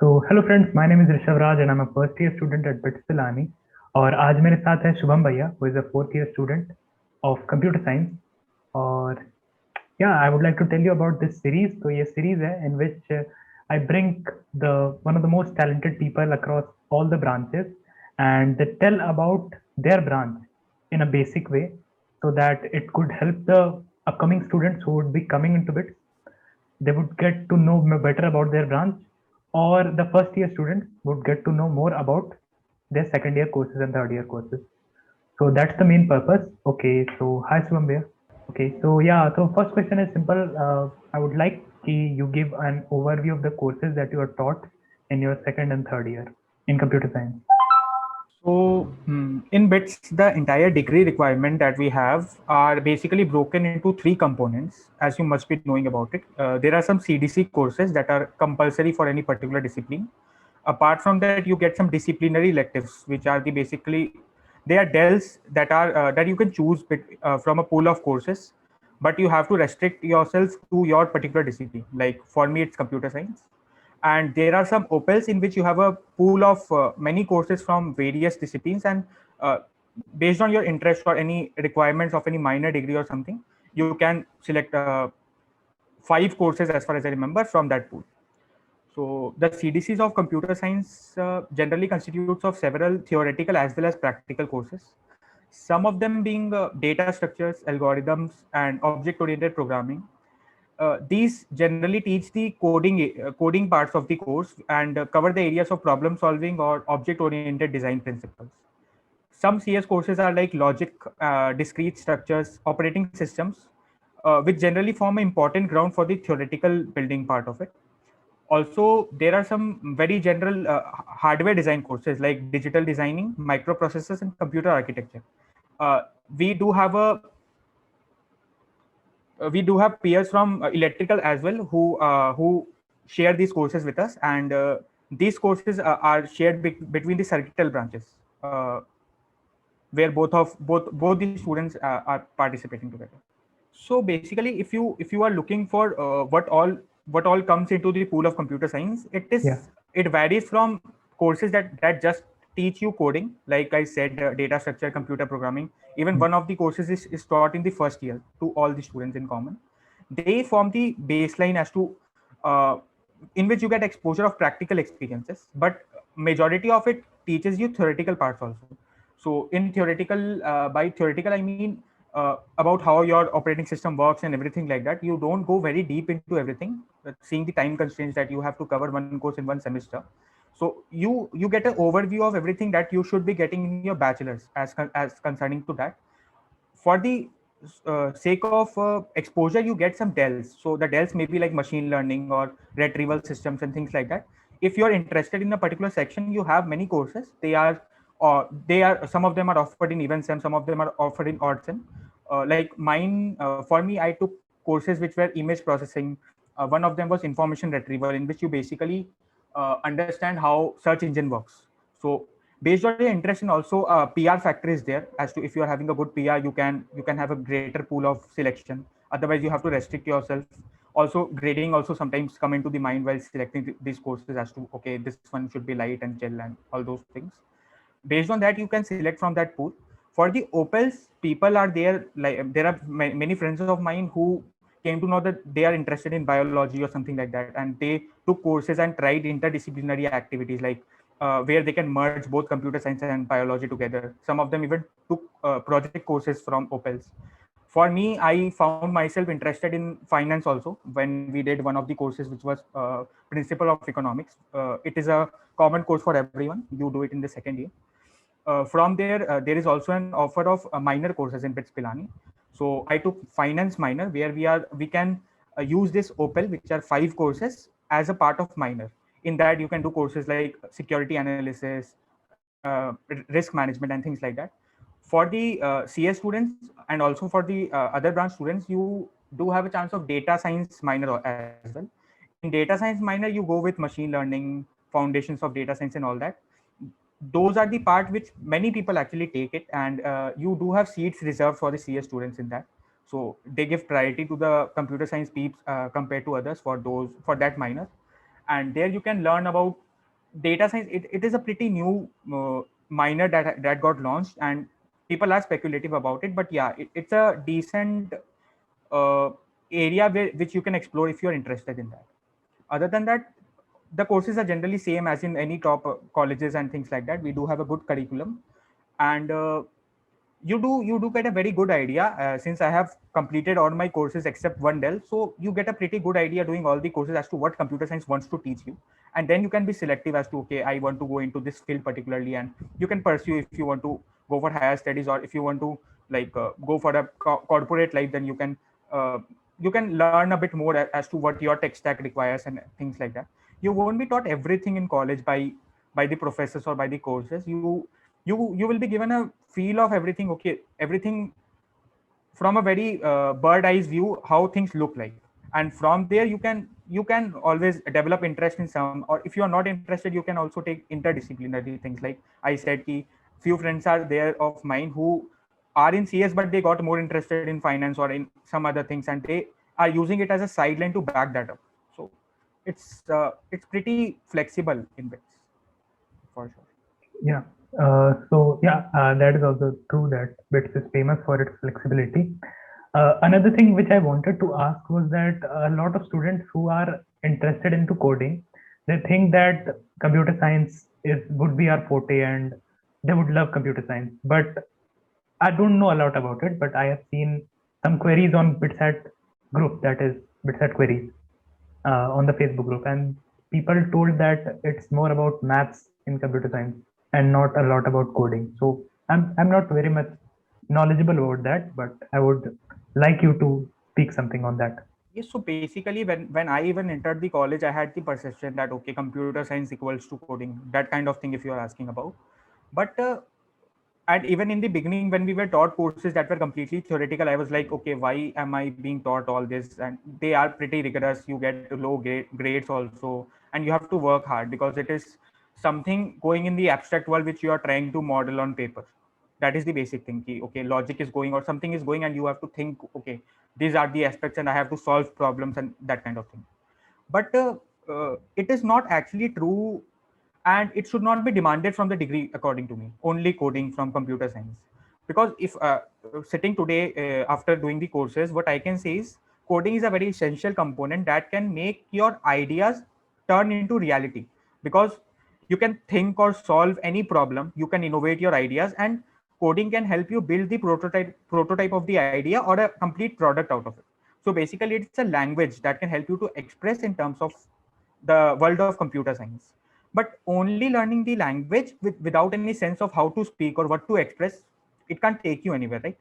तो hello friends, my name is Rishabh Raj and I am a first year student at BITS Pilani. और आज मेरे साथ है शुभम भैया who is a fourth year student of computer science. और yeah I would like to tell you about this series. तो ये series है in which I bring the one of the most talented people across all the branches and they tell about their branch in a basic way so that it could help the upcoming students who would be coming into bits. They would get to know better about their branch, or the first year students would get to know more about their second year courses and third year courses. So that's the main purpose. Okay, so hi Shubham Bhaiya. Okay, so yeah, so first question is simple. I would like you give an overview of the courses that you are taught in your second and third year in computer science. In bits, the entire degree requirement that we have are basically broken into three components, as you must be knowing about it. There are some CDC courses that are compulsory for any particular discipline. Apart from that, you get some disciplinary electives, which are they are DELs that you can choose from a pool of courses, but you have to restrict yourself to your particular discipline. Like for me, it's computer science, and there are some opels in which you have a pool of many courses from various disciplines, and uh, based on your interest or any requirements of any minor degree or something, you can select 5 courses as far as I remember from that pool. So the CDCs of computer science generally constitutes of several theoretical as well as practical courses, some of them being data structures, algorithms, and object-oriented programming. These generally teach the coding parts of the course and cover the areas of problem solving or object oriented design principles. Some CS courses are like logic, discrete structures, operating systems, which generally form an important ground for the theoretical building part of it. Also, there are some very general hardware design courses like digital designing, microprocessors, and computer architecture. uh, we do have a we do have peers from electrical as well who share these courses with us, and these courses are shared between the circuital branches, where both the students are participating together. So basically, if you are looking for what all comes into the pool of computer science, Yeah. it varies from courses that just teach you coding, like I said, data structure, computer programming. Even Mm. one of the courses is taught in the first year to all the students in common. They form the baseline as to uh, in which you get exposure of practical experiences, but majority of it teaches you theoretical parts also. So in theoretical, by theoretical I mean about how your operating system works and everything like that. You don't go very deep into everything, seeing the time constraints that you have to cover one course in one semester. So you get an overview of everything that you should be getting in your bachelor's as concerning to that. For the sake of exposure, you get some DELs. So the DELs may be like machine learning or retrieval systems and things like that. If you're interested in a particular section, you have many courses. They are some of them are offered in even sem, some of them are offered in odd sem. Like mine, for me, I took courses which were image processing. One of them was information retrieval, in which you basically understand how search engine works. So based on your interest, and also PR factor is there, as to if you are having a good PR, you can have a greater pool of selection. Otherwise, you have to restrict yourself. Also, grading also sometimes come into the mind while selecting these courses, as to okay, this one should be light and chill and all those things. Based on that, you can select from that pool. For the opels, people are there, like there are many friends of mine who came to know that they are interested in biology or something like that, and they took courses and tried interdisciplinary activities, like where they can merge both computer science and biology together. Some of them even took project courses from opels. For me, I found myself interested in finance also when we did one of the courses, which was principle of economics. It is a common course for everyone. You do it in the second year. From there, there is also an offer of minor courses in BITS Pilani. So I took finance minor, where we can use this Opel, which are 5 courses, as a part of minor. In that, you can do courses like security analysis, risk management, and things like that. For the CS students and also for the other branch students, you do have a chance of data science minor as well. In data science minor, you go with machine learning, foundations of data science, and all that. Those are the part which many people actually take it, and you do have seats reserved for the CS students in that. So they give priority to the computer science peeps compared to others for that minor. and there you can learn about data science. It is a pretty new minor that got launched, and people are speculative about it, but yeah, it's a decent uh, area which you can explore if you're interested in that. Other than that, the courses are generally same as in any top colleges and things like that. We do have a good curriculum, and you do get a very good idea, since I have completed all my courses except one Dell. So you get a pretty good idea doing all the courses as to what computer science wants to teach you, and then you can be selective as to, okay, I want to go into this field particularly, and you can pursue if you want to go for higher studies, or if you want to go for a corporate life, then uh, you can learn a bit more as to what your tech stack requires and things like that. You won't be taught everything in college by the professors or by the courses. You will be given a feel of everything, okay, everything from a very bird eyes view, how things look like, and from there you can always develop interest in some, or if you are not interested, you can also take interdisciplinary things. Like I said, ki few friends are there of mine who are in CS, but they got more interested in finance or in some other things, and they are using it as a sideline to back that up. So it's pretty flexible in bits, for sure. Yeah. That is also true that BITS is famous for its flexibility. Another thing which I wanted to ask was that a lot of students who are interested into coding, they think that computer science is would be our forte and they would love computer science. But I don't know a lot about it, but I have seen some queries on BitSat group, that is BitSat queries, on the Facebook group, and people told that it's more about maths in computer science and not a lot about coding. So I'm not very much knowledgeable about that, but I would like you to speak something on that. Yes, so basically, when I even entered the college, I had the perception that, okay, computer science equals to coding, that kind of thing, if you are asking about. But and even in the beginning, when we were taught courses that were completely theoretical, I was like, okay, why am I being taught all this? And they are pretty rigorous. You get low grades also, and you have to work hard because it is something going in the abstract world which you are trying to model on paper. That is the basic thing. Ki, okay, logic is going or something is going, and you have to think, okay, these are the aspects, and I have to solve problems and that kind of thing. But it is not actually true, and it should not be demanded from the degree, according to me, only coding from computer science. Because if sitting today after doing the courses, what I can say is coding is a very essential component that can make your ideas turn into reality. Because you can think or solve any problem, you can innovate your ideas, and coding can help you build the prototype of the idea or a complete product out of it. So basically it's a language that can help you to express in terms of the world of computer science. But only learning the language without any sense of how to speak or what to express, it can't take you anywhere, right?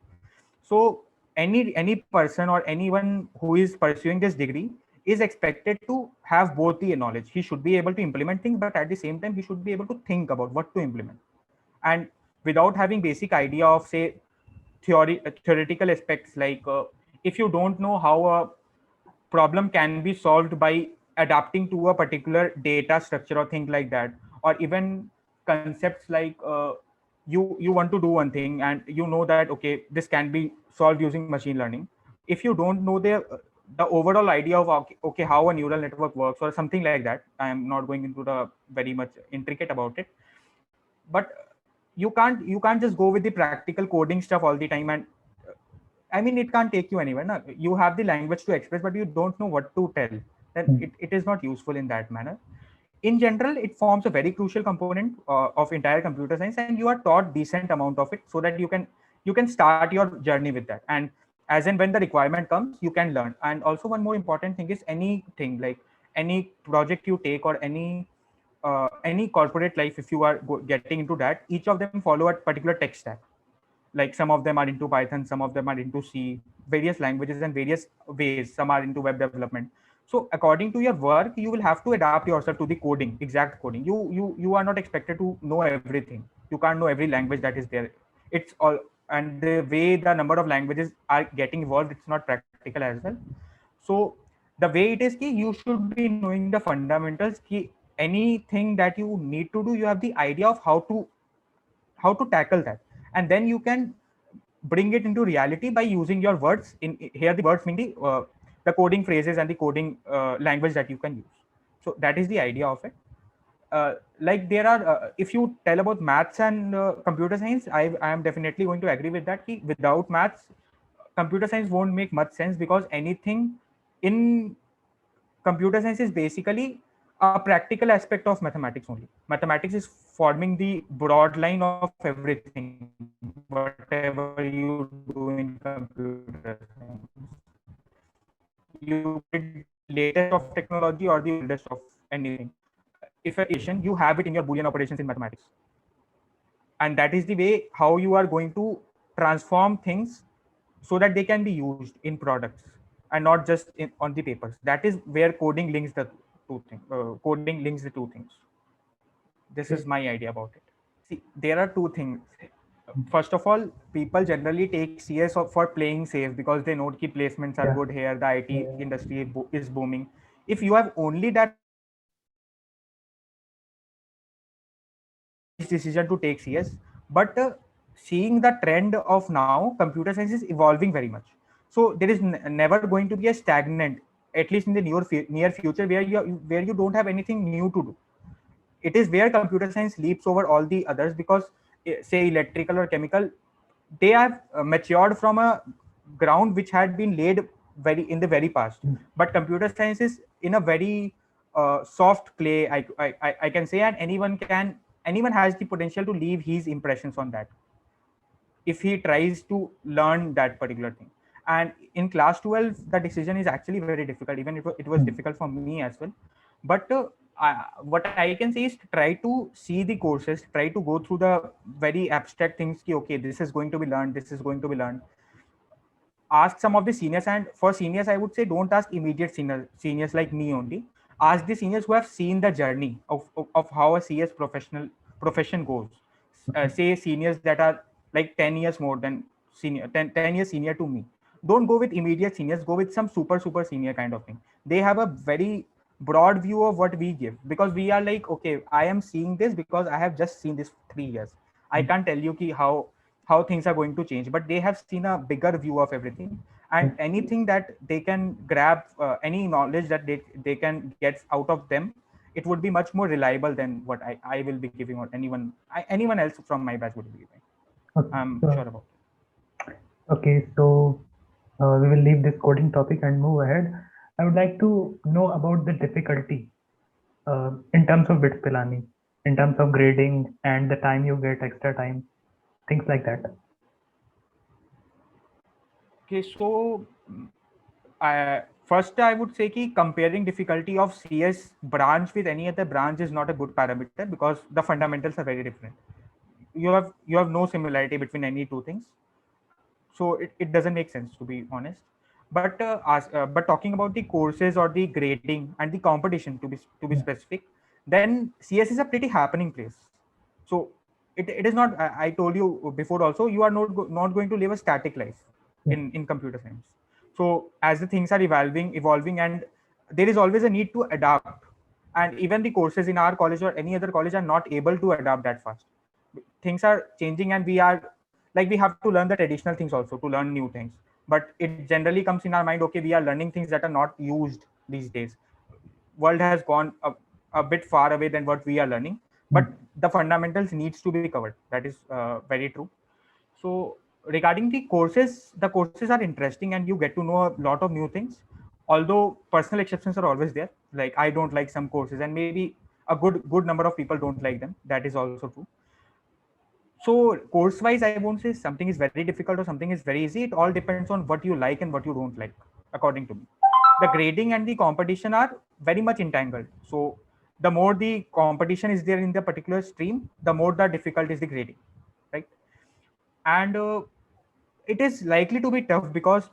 So any person or anyone who is pursuing this degree is expected to have both the knowledge. He should be able to implement things, but at the same time he should be able to think about what to implement. And without having basic idea of, say, theoretical aspects, like if you don't know how a problem can be solved by adapting to a particular data structure or thing like that, or even concepts like you want to do one thing and you know that, okay, this can be solved using machine learning. If you don't know the overall idea of, okay, how a neural network works or something like that, I am not going into the very much intricate about it, but you can't just go with the practical coding stuff all the time. And I mean, it can't take you anywhere. No? You have the language to express, but you don't know what to tell. Then it is not useful in that manner. In general, it forms a very crucial component of entire computer science, and you are taught decent amount of it so that you can start your journey with that. And as and when the requirement comes, you can learn. And also, one more important thing is anything like any project you take or any corporate life, if you are getting into that, each of them follow a particular tech stack. Like some of them are into Python, some of them are into C, various languages and various ways. Some are into web development. So according to your work, you will have to adapt yourself to the coding, exact coding. You are not expected to know everything. You can't know every language that is there. It's all, and the way the number of languages are getting evolved, it's not practical as well. So the way it is, ki you should be knowing the fundamentals. Ki anything that you need to do, you have the idea of how to tackle that, and then you can bring it into reality by using your words. In here, the words mean the coding phrases and the coding language that you can use. So that is the idea of it. Like there are, if you tell about maths and computer science, I am definitely going to agree with that. Ki without maths, computer science won't make much sense, because anything in computer science is basically a practical aspect of mathematics only. Mathematics is forming the broad line of everything, whatever you do in computer science. You get the latest of technology or the oldest of anything. If an equation, you have it in your Boolean operations in mathematics. And that is the way how you are going to transform things so that they can be used in products and not just on the papers. That is where coding links the two things. Coding links the two things. This is my idea about it. See, there are two things. First of all, people generally take CS for playing safe because they know key placements are good here. The IT industry is booming. If you have only that mindset, decision to take CS, but seeing the trend of now, computer science is evolving very much. So there is never going to be a stagnant, at least in the near future, where you don't have anything new to do. It is where computer science leaps over all the others, because say electrical or chemical, they have matured from a ground which had been laid very in the very past. But computer science is in a very soft clay, I can say, and anyone has the potential to leave his impressions on that if he tries to learn that particular thing. And in class 12, the decision is actually very difficult. Even it was difficult for me as well. But what I can say is try to see the courses, try to go through the very abstract things. Okay, this is going to be learned, this is going to be learned. Ask some of the seniors, and for seniors I would say don't ask immediate seniors like me only. Ask the seniors who have seen the journey of how a CS profession goes. Say seniors that are like 10 years more than senior, 10 years senior to me. Don't go with immediate seniors, go with some super senior kind of thing. They have a very broad view of what we give, because we are like, okay, I am seeing this because I have just seen this 3 years. I can't tell you how things are going to change, but they have seen a bigger view of everything. And anything that they can grab, any knowledge that they can get out of them, it would be much more reliable than what I will be giving, or anyone else from my batch would be giving. I'm sure about it. Okay, so we will leave this coding topic and move ahead. I would like to know about the difficulty in terms of BITS Pilani, in terms of grading and the time you get, extra time, things like that. Okay, so first I would say कि comparing difficulty of CS branch with any other branch is not a good parameter, because the fundamentals are very different. You have no similarity between any two things, so it doesn't make sense, to be honest. But but talking about the courses or the grading and the competition, to be specific, then CS is a pretty happening place. So it is not, I told you before also, you are not going to live a static life in computer science. So as the things are evolving, and there is always a need to adapt. And even the courses in our college or any other college are not able to adapt that fast. Things are changing, and we have to learn the traditional things also to learn new things. But it generally comes in our mind, okay, we are learning things that are not used these days. World has gone a bit far away than what we are learning, but the fundamentals needs to be covered. That is very true. So regarding the courses are interesting, and you get to know a lot of new things, although personal exceptions are always there. Like I don't like some courses, and maybe a good number of people don't like them. That is also true. So course wise, I won't say something is very difficult or something is very easy. It all depends on what you like and what you don't like, according to me. The grading and the competition are very much entangled. So the more the competition is there in the particular stream, the more the difficult is the grading, right? And it is likely to be tough, because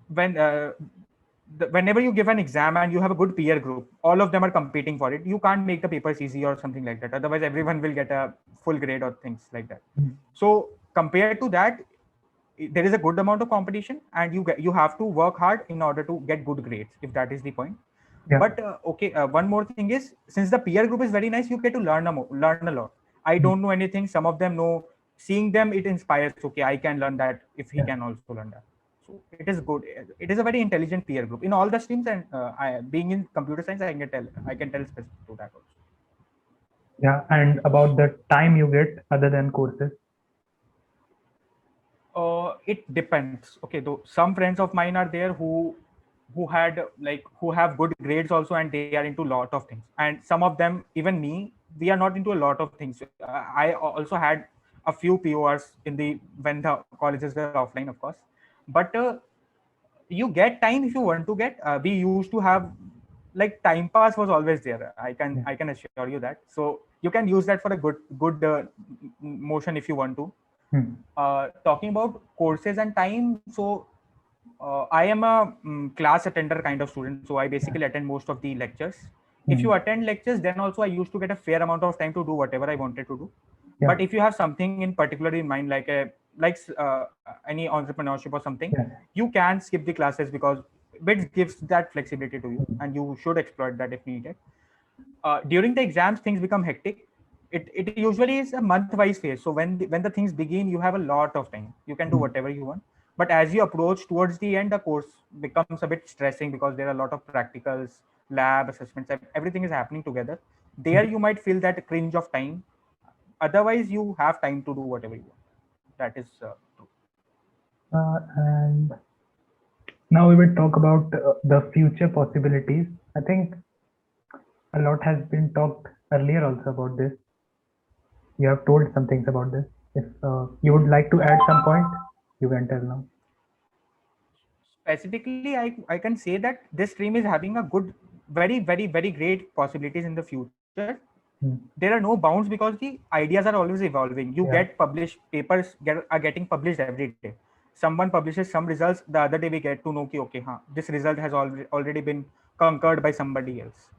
whenever you give an exam and you have a good peer group, all of them are competing for it. You can't make the papers easy or something like that. Otherwise, everyone will get a full grade or things like that. So compared to that, there is a good amount of competition, and you have to work hard in order to get good grades, if that is the point. But okay, one more thing is, since the peer group is very nice, you get to learn a lot. I don't know anything, some of them know. Seeing them, it inspires, okay, I can learn that if he can also learn that. So it is good. It is a very intelligent peer group in all the streams, and being in computer science, I can tell specific to that also. Yeah, and about the time you get other than courses. It depends. Okay, though some friends of mine are there who had like who have good grades also, and they are into a lot of things. And some of them, even me, we are not into a lot of things. I also had a few PORs in the when the colleges were offline, of course. But you get time if you want to get. We used to have like time pass was always there. Yeah. I can assure you that. So you can use that for a good motion if you want to. Hmm. Talking about courses and time, so I am a class attender kind of student, so I Yeah. basically attend most of the lectures. If you Hmm. attend lectures, then also I used to get a fair amount of time to do whatever I wanted to do. Yeah. But if you have something in particular in mind, like any entrepreneurship or something, Yeah. you can skip the classes because BITS gives that flexibility to you, and you should exploit that if needed. During the exams, things become hectic. It usually is a month-wise phase. So when the things begin, you have a lot of time. You can do Hmm. whatever you want. But as you approach towards the end, the course becomes a bit stressing because there are a lot of practicals, lab assessments, everything is happening together. There you might feel that cringe of time. Otherwise, you have time to do whatever you want. That is true. And now we will talk about the future possibilities. I think a lot has been talked earlier also about this. You have told some things about this. If you would like to add some point, you can tell now. Specifically, I can say that this stream is having a good, very great possibilities in the future. Hmm. There are no bounds because the ideas are always evolving. You Yeah. get published papers are getting published every day. Someone publishes some results, the other day we get to know ki, okay, this result has already been conquered by somebody else.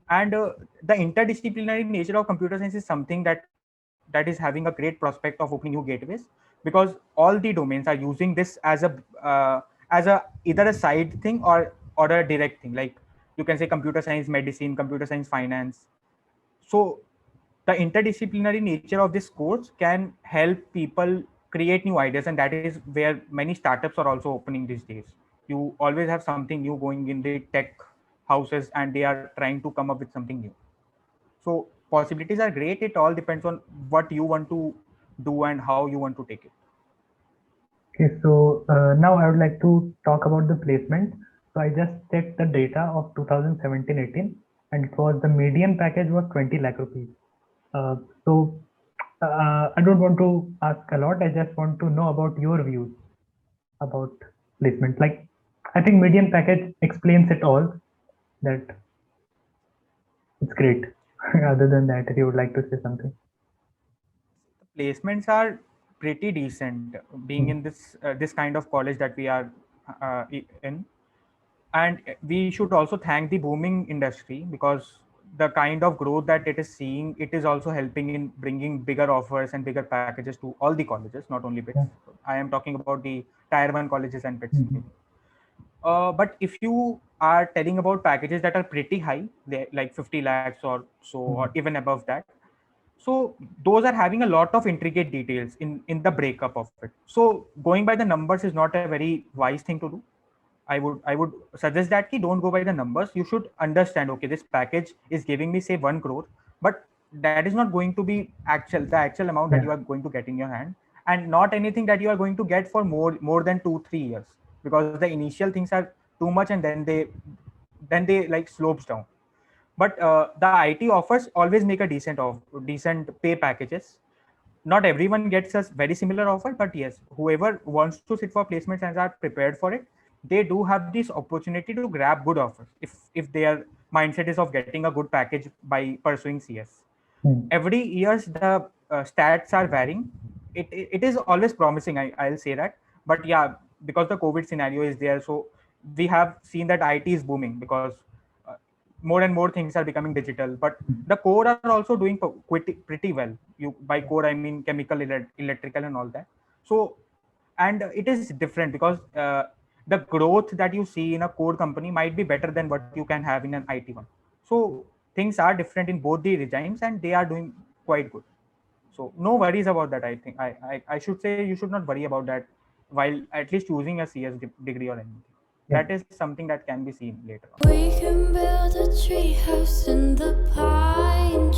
And the interdisciplinary nature of computer science is something that is having a great prospect of opening new gateways, because all the domains are using this as a either a side thing or a direct thing. Like you can say computer science medicine, computer science finance. So the interdisciplinary nature of this course can help people create new ideas, and that is where many startups are also opening these days. You always have something new going in the tech houses, and they are trying to come up with something new. So possibilities are great. It all depends on what you want to do and how you want to take it. Okay, so now I would like to talk about the placement. So I just checked the data of 2017-18, and it was the median package was 20 lakh rupees. Uh, so I don't want to ask a lot. I just want to know about your views about placement. Like, I think median package explains it all. That it's great. Other than that, if you would like to say something. The placements are pretty decent being Hmm. in this kind of college that we are in. And we should also thank the booming industry, because the kind of growth that it is seeing, it is also helping in bringing bigger offers and bigger packages to all the colleges, not only BITS. Yeah. I am talking about the tier 1 colleges and BITS. Mhm. But if you are telling about packages that are pretty high, like 50 lakhs or so, or Mhm. even above that, so those are having a lot of intricate details in the breakup of it. So going by the numbers is not a very wise thing to do. I would suggest that ki don't go by the numbers. You should understand, okay, this package is giving me say 1 crore, but that is not going to be the actual amount that Yeah. you are going to get in your hand, and not anything that you are going to get for more than 2-3 years, because the initial things are too much, and then they like slopes down. But the IT offers always make a decent pay packages. Not everyone gets a very similar offer, but yes, whoever wants to sit for placements and are prepared for it, they do have this opportunity to grab good offers if their mindset is of getting a good package by pursuing CS. Hmm. Every years the stats are varying. It is always promising, I'll say that. But yeah, because the COVID scenario is there, so we have seen that IT is booming, because uh, more and more things are becoming digital. But the core are also doing pretty well. You by core I mean chemical, electrical, and all that. So, and it is different because the growth that you see in a core company might be better than what you can have in an IT one. So things are different in both the regimes, and they are doing quite good. So no worries about that. I think I should say you should not worry about that. while at least choosing a CS degree or anything. Yeah. That is something that can be seen later on. We can build a tree house in the pine